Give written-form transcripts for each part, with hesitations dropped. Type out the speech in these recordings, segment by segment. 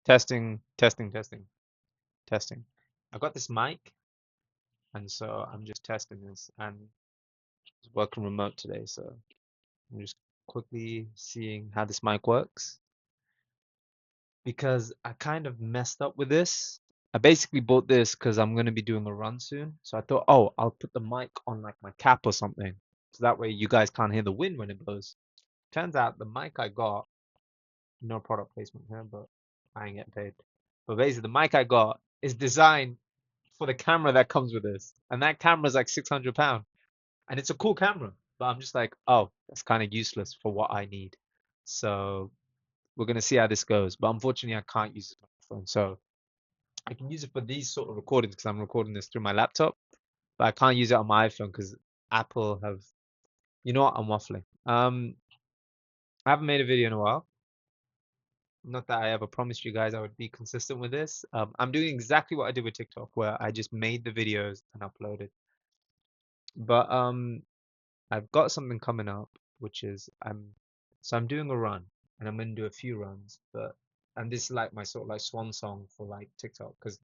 Testing, testing, testing, testing. I got this mic, and so I'm just testing this and just working remote today. So I'm just quickly seeing how this mic works because I kind of messed up with this. I basically bought this because I'm going to be doing a run soon. So I thought, oh, I'll put the mic on like my cap or something. So that way you guys can't hear the wind when it blows. Turns out the mic I got, no product placement here, but I ain't getting paid. But basically, the mic I got is designed for the camera that comes with this, and that camera's like £600, and it's a cool camera. But I'm just like, oh, that's kind of useless for what I need. So we're gonna see how this goes. But unfortunately, I can't use it on my phone. So I can use it for these sort of recordings because I'm recording this through my laptop, but I can't use it on my iPhone because Apple have. You know what? I'm waffling. I haven't made a video in a while. Not that I ever promised you guys I would be consistent with this. I'm doing exactly what I did with TikTok, where I just made the videos and uploaded. But I've got something coming up, which is I'm doing a run, and I'm gonna do a few runs, but and this is like my sort of like swan song for like TikTok because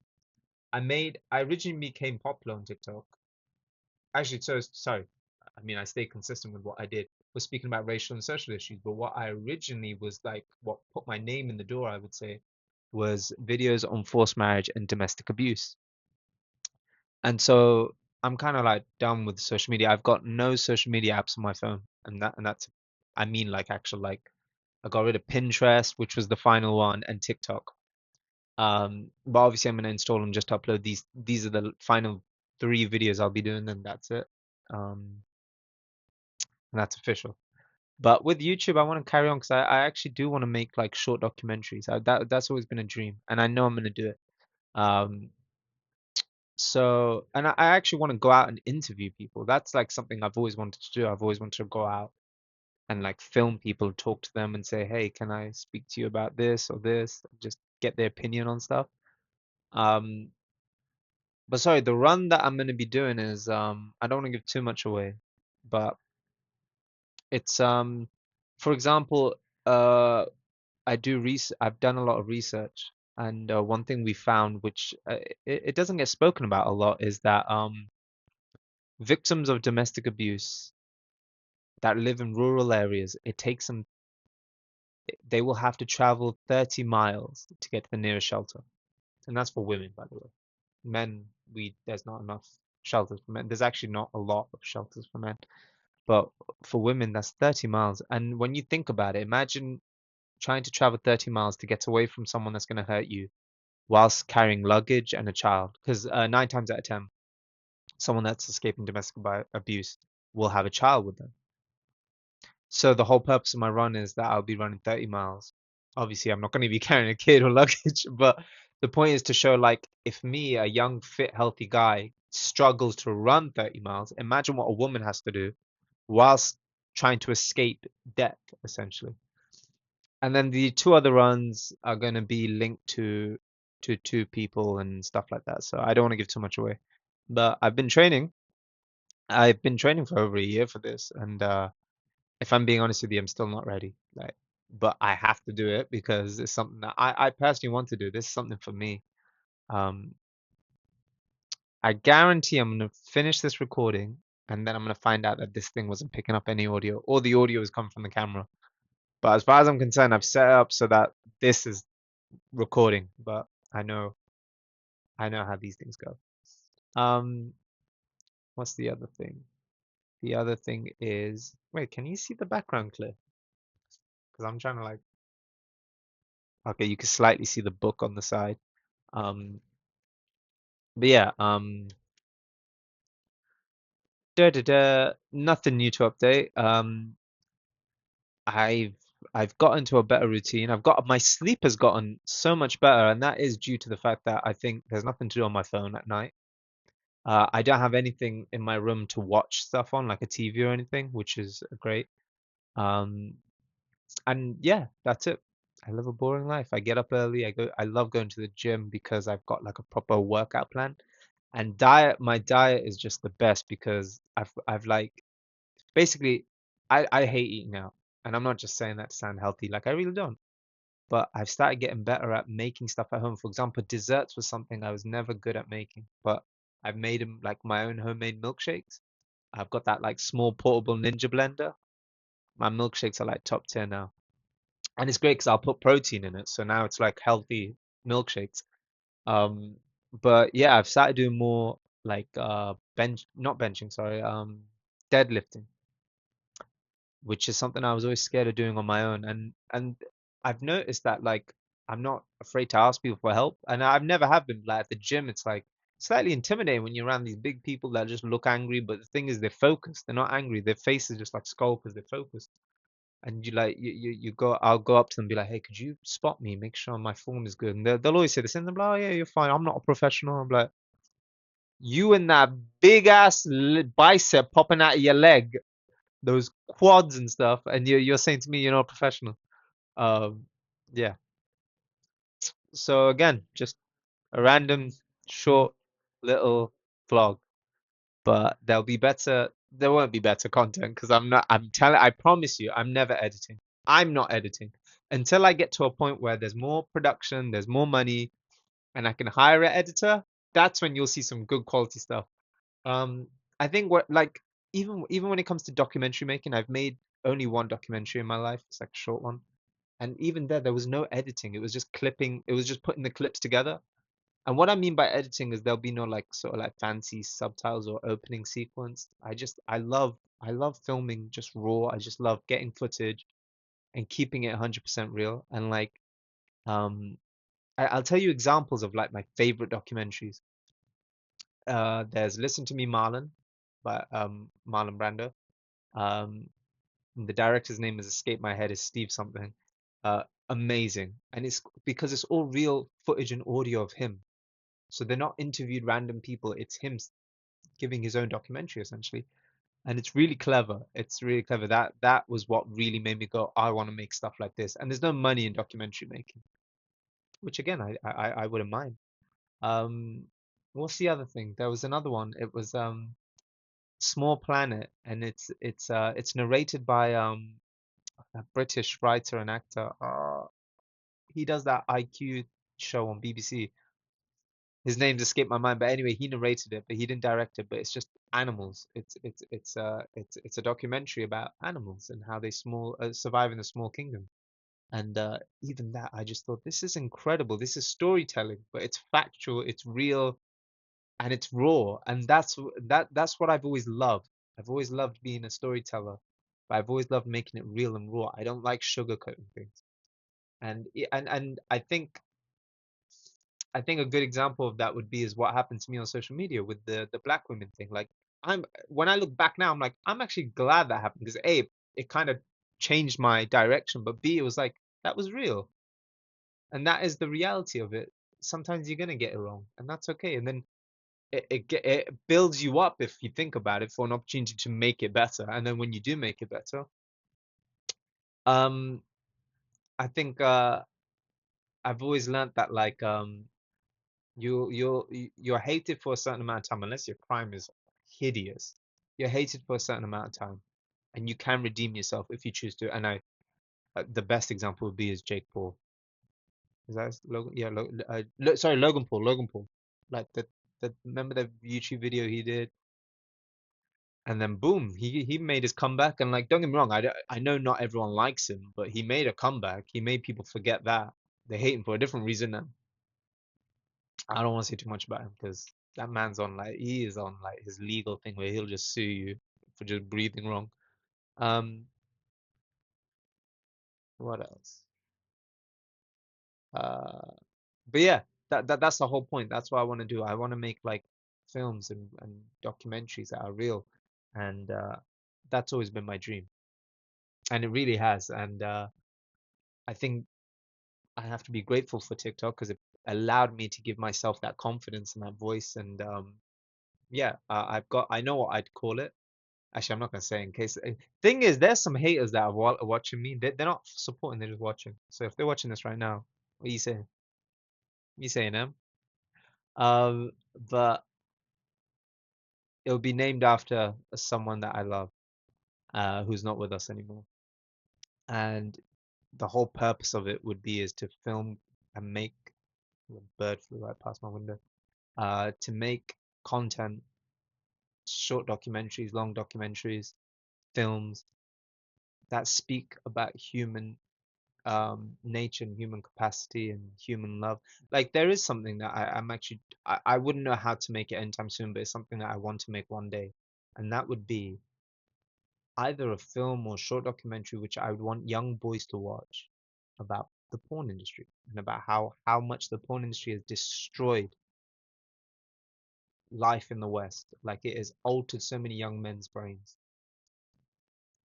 I originally became popular on TikTok. Actually, so sorry. I mean, I stayed consistent with what I did. Was speaking about racial and social issues, but what I originally was like, what put my name in the door, I would say, was videos on forced marriage and domestic abuse. And so I'm kind of like done with social media. I've got no social media apps on my phone, and that's I mean like actual like I got rid of Pinterest, which was the final one, and TikTok. But obviously I'm gonna install them just to upload these. These are the final three videos I'll be doing, and that's it. And that's official. But with YouTube, I want to carry on because I actually do want to make like short documentaries. That's always been a dream, and I know I'm gonna do it. Um, So, and I actually want to go out and interview people. That's like something I've always wanted to do. I've always wanted to go out and like film people, talk to them and say, hey, can I speak to you about this or this? Just get their opinion on stuff. Um, but sorry, the run that I'm going to be doing is I don't want to give too much away, but it's for example, uh I've done a lot of research, and one thing we found, which it doesn't get spoken about a lot, is that victims of domestic abuse that live in rural areas, it takes them, they will have to travel 30 miles to get to the nearest shelter. And that's for women, by the way. Men, there's not enough shelters for men. There's actually not a lot of shelters for men. But for women, that's 30 miles. And when you think about it, imagine trying to travel 30 miles to get away from someone that's going to hurt you whilst carrying luggage and a child. Because 9 times out of 10, someone that's escaping domestic abuse will have a child with them. So the whole purpose of my run is that I'll be running 30 miles. Obviously, I'm not going to be carrying a kid or luggage, but the point is to show like if me, a young, fit, healthy guy, struggles to run 30 miles, imagine what a woman has to do whilst trying to escape death, essentially. And then the two other runs are going to be linked to two people and stuff like that. So I don't want to give too much away. But I've been training. I've been training for over a year for this, and if I'm being honest with you, I'm still not ready. Like, but I have to do it because it's something that I personally want to do. This is something for me. Um, I guarantee I'm gonna finish this recording and then I'm gonna find out that this thing wasn't picking up any audio or the audio has come from the camera. But as far as I'm concerned, I've set it up so that this is recording, but I know how these things go. Um, what's the other thing? The other thing is, wait, can you see the background clear? Because I'm trying to like, okay, you can slightly see the book on the side. Um, but yeah, nothing new to update. I've I've got into a better routine. My sleep has gotten so much better, and that is due to the fact that I think there's nothing to do on my phone at night. I don't have anything in my room to watch stuff on, like a TV or anything, which is great. Um, and yeah, that's it. I live a boring life. I get up early. I love going to the gym because I've got like a proper workout plan. And my diet is just the best because I've like basically I hate eating out. And I'm not just saying that to sound healthy, like I really don't. but I've started getting better at making stuff at home. For example, desserts was something I was never good at making, but I've made them like my own homemade milkshakes. I've got that like small portable Ninja blender. My milkshakes are like top tier now. And it's great because I'll put protein in it, so now it's like healthy milkshakes. Um, but yeah, I've started doing more like not benching, sorry, deadlifting, which is something I was always scared of doing on my own. And I've noticed that like I'm not afraid to ask people for help, and I've never have been. Like at the gym, it's like slightly intimidating when you're around these big people that just look angry, but the thing is they're focused. They're not angry. Their face is just like skull because they're focused. And you like you go, I'll go up to them and be like, hey, could you spot me, make sure my form is good? And they'll always say this, and they're like, oh yeah, you're fine. I'm not a professional. I'm like, you and that big ass bicep popping out of your leg, those quads and stuff, and you're saying to me you're not a professional. Um, yeah. So again, just a random short little vlog, but there'll be better. There won't be better content because I'm not. I'm telling. I promise you, I'm never editing. I'm not editing until I get to a point where there's more production, there's more money, and I can hire an editor. That's when you'll see some good quality stuff. Um, I think what like even when it comes to documentary making, I've made only one documentary in my life. It's like a short one. And even there was no editing. It was just clipping. It was just putting the clips together. And what I mean by editing is there'll be no like sort of like fancy subtitles or opening sequence. I love filming just raw. I just love getting footage and keeping it 100% real. And like um I'll tell you examples of like my favorite documentaries. There's Listen to Me Marlon by Marlon Brando. Um the director's name has escaped my head, is Steve something. Uh, Amazing. And it's because it's all real footage and audio of him. So they're not interviewed random people. It's him giving his own documentary essentially. And it's really clever. It's really clever. That was what really made me go, I want to make stuff like this. And there's no money in documentary making, which again I wouldn't mind. Um, what's the other thing? There was another one. It was Small Planet, and it's narrated by a British writer and actor. He does that IQ show on BBC. His name's escaped my mind, but anyway, he narrated it, but he didn't direct it. But it's just animals. It's a documentary about animals and how they survive in a small kingdom. And even that, I just thought this is incredible. This is storytelling, but it's factual, it's real, and it's raw. And that's what I've always loved. I've always loved being a storyteller, but I've always loved making it real and raw. I don't like sugarcoating things. And I think a good example of that would be is what happened to me on social media with the black women thing. Like when I look back now, I'm like, I'm actually glad that happened because A, it kind of changed my direction, but B, it was like that was real. And that is the reality of it. Sometimes you're gonna get it wrong, and that's okay. And then it builds you up if you think about it for an opportunity to make it better. And then when you do make it better, um, I think I've always learned that like you're hated for a certain amount of time unless your crime is hideous. You're hated for a certain amount of time, and you can redeem yourself if you choose to. And the best example would be is Jake Paul. Is that Logan? Yeah, sorry, Logan Paul. Logan Paul. Like the remember the YouTube video he did, and then boom, he made his comeback. And like, don't get me wrong, I know not everyone likes him, but he made a comeback. He made people forget that they hate him for a different reason now. I don't want to say too much about him because that man's on like he is on like his legal thing where he'll just sue you for just breathing wrong. Um, what else? Uh, but yeah, that's the whole point. That's what I want to do. I want to make like films and documentaries that are real, and that's always been my dream, and it really has. And I think I have to be grateful for TikTok because it allowed me to give myself that confidence and that voice. And yeah, I know what I'd call it. Actually, I'm not gonna say in case. Thing is, there's some haters that are watching me. They're not supporting, they're just watching. So if they're watching this right now, what are you saying? You saying them? But it'll be named after someone that I love, who's not with us anymore. And the whole purpose of it would be is to film and make the bird flew right past my window. To make content, short documentaries, long documentaries, films that speak about human nature and human capacity and human love. Like there is something that I'm actually I wouldn't know how to make it anytime soon, but it's something that I want to make one day. And that would be either a film or short documentary which I would want young boys to watch about the porn industry and about how much the porn industry has destroyed life in the West. Like it has altered so many young men's brains.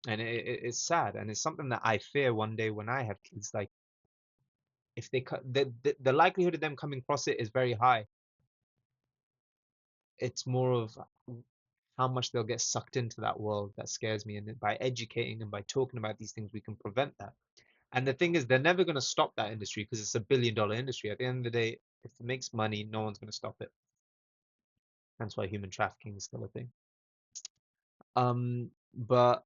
And it's sad, and it's something that I fear one day when I have kids. Like if they the likelihood of them coming across it is very high. It's more of how much they'll get sucked into that world that scares me. And by educating and by talking about these things, we can prevent that. And the thing is, they're never going to stop that industry because it's $1 billion industry. At the end of the day, if it makes money, no one's going to stop it. That's why human trafficking is still a thing. But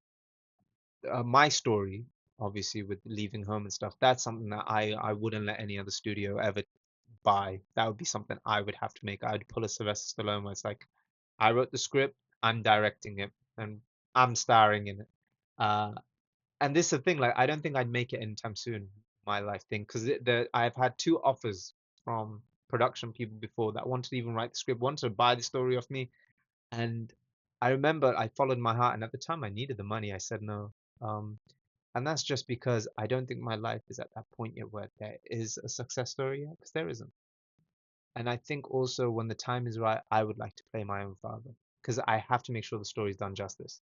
my story, obviously, with leaving home and stuff, that's something that I wouldn't let any other studio ever buy. That would be something I would have to make. I'd pull a Sylvester Stallone where it's like, I wrote the script, I'm directing it, and I'm starring in it. Uh, and this is the thing, like I don't think I'd make it anytime soon, my life thing, because I've had two offers from production people before that wanted to even write the script, wanted to buy the story off me, and I remember I followed my heart, and at the time I needed the money. I said no. Um, and that's just because I don't think my life is at that point yet where there is a success story yet, because there isn't. And I think also when the time is right, I would like to play my own father because I have to make sure the story's done justice.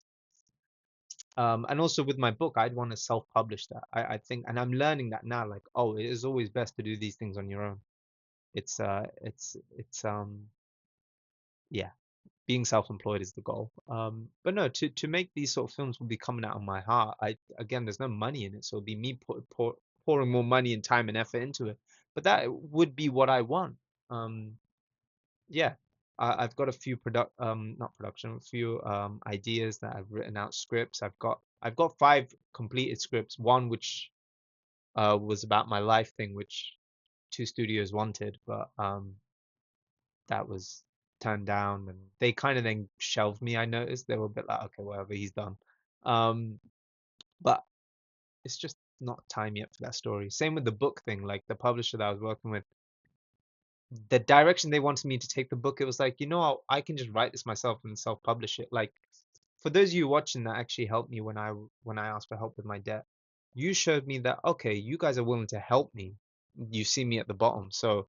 And also with my book, I'd want to self-publish that. I think, and I'm learning that now, like, oh, it is always best to do these things on your own. It's yeah, being self-employed is the goal. But no, to make these sort of films will be coming out of my heart. Again, there's no money in it, so it'll be me pouring more money and time and effort into it. But that would be what I want. Yeah, I've got a few not production, a few ideas that I've written out scripts. I've got five completed scripts. One which was about my life thing, which two studios wanted, but that was turned down, and they kind of then shelved me. I noticed they were a bit like, okay, whatever, he's done. Um, but it's just not time yet for that story. Same with the book thing. Like the publisher that I was working with, the direction they wanted me to take the book, it was like, I can just write this myself and self-publish it. Like for those of you watching that actually helped me when I asked for help with my debt, you showed me that okay, you guys are willing to help me. You see me at the bottom. So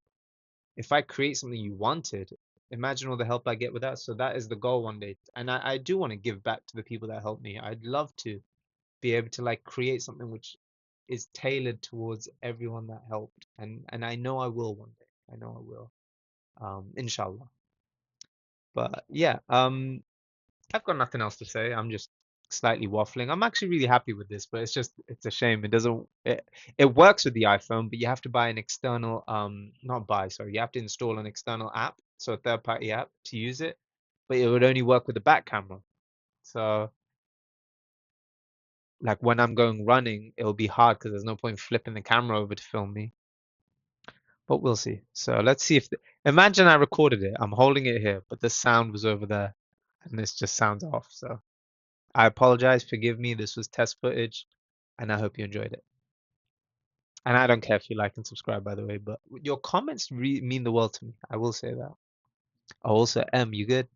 if I create something you wanted, imagine all the help I get with that. So that is the goal one day. And I do want to give back to the people that helped me. I'd love to be able to like create something which is tailored towards everyone that helped. And I know I will one day. I know I will. Inshallah. But yeah, I've got nothing else to say. I'm just slightly waffling. I'm actually really happy with this, but it's a shame. It works with the iPhone, but you have to buy an external not buy, sorry, you have to install an external app, so a third party app to use it, but it would only work with the back camera. So like when I'm going running, it'll be hard because there's no point flipping the camera over to film me. But we'll see. So let's see if imagine I recorded it. I'm holding it here, but the sound was over there and this just sounds off. So I apologize, forgive me. This was test footage, and I hope you enjoyed it. And I don't care if you like and subscribe, by the way, but your comments mean the world to me. I will say that. Also, you good?